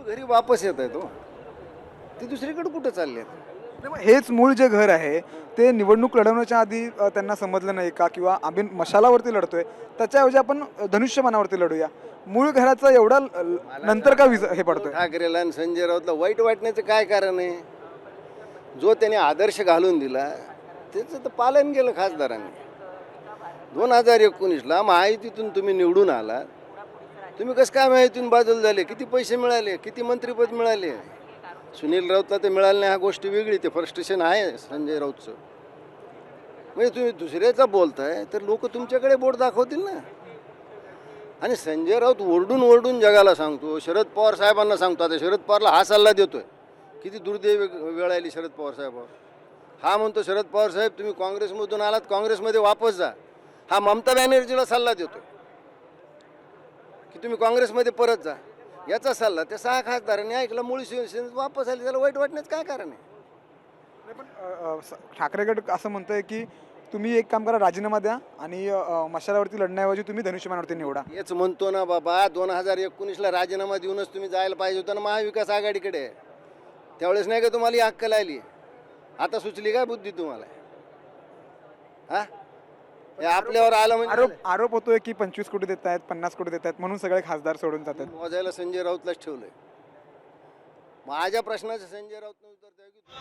घरी वापस येत आहे तो ते दुसरीकडे कुठं चालले आहेत? नाही, मग हेच मूळ जे घर आहे ते निवडणूक लढवण्याच्या आधी त्यांना समजलं नाही का, किंवा आम्ही मशालावरती लढतोय त्याच्याऐवजी आपण धनुष्यबाणावरती लढूया. मूळ घराचा एवढा नंतर का हे पडतोय? ठाकरेला आणि संजय राऊतला वाईट वाटण्याचं काय कारण आहे? जो त्याने आदर्श घालून दिला त्याचं तर पालन केलं खासदारांनी. 2019ला महायुतीतून तुम्ही निवडून आला, तुम्ही कसं काय महायुतीतून बाजूला झाले? किती पैसे मिळाले? किती मंत्रिपद मिळाले? सुनील राऊतला तर मिळालं नाही, हा गोष्ट वेगळी. ते फ्रस्ट्रेशन आहे संजय राऊतचं. म्हणजे तुम्ही दुसऱ्याचा बोलताय तर लोक तुमच्याकडे बोट दाखवतील ना. आणि संजय राऊत ओरडून ओरडून जगाला सांगतो, शरद पवार साहेबांना सांगतो. आता शरद पवारला हा सल्ला देतोय. किती दुर्दैवी वेळ आली शरद पवार साहेबावर. हा म्हणतो, शरद पवार साहेब तुम्ही काँग्रेसमधून आलात, काँग्रेसमध्ये वापस जा. हा ममता बॅनर्जीला सल्ला देतोय की तुम्ही काँग्रेसमध्ये परत जा. याचा सल्ला त्या 6 खासदारांनी ऐकला, मूळ शिवसेनेत वापस आले. त्याला वाईट वाटण्याचं काय कारण आहे? नाही, पण ठाकरे गट असं म्हणतोय की तुम्ही एक काम करा, राजीनामा द्या आणि मशालावरती लढण्याऐवजी तुम्ही धनुष्यबाणावरती निवडा. हेच म्हणतो ना बाबा, 2019ला राजीनामा देऊनच तुम्ही जायला पाहिजे होतं ना महाविकास आघाडीकडे. त्यावेळेस नाही का तुम्हाला ही अक्कल आली? आता सुचली काय बुद्धी तुम्हाला? हा, हे आपल्यावर आलं म्हणजे आरोप होतोय की 25 कोटी देत आहेत, 50 कोटी देत आहेत म्हणून सगळे खासदार सोडून जातात. मोजायला संजय राऊतलाच ठेवलंय. माझ्या प्रश्नाचं संजय राऊत उत्तर द्या की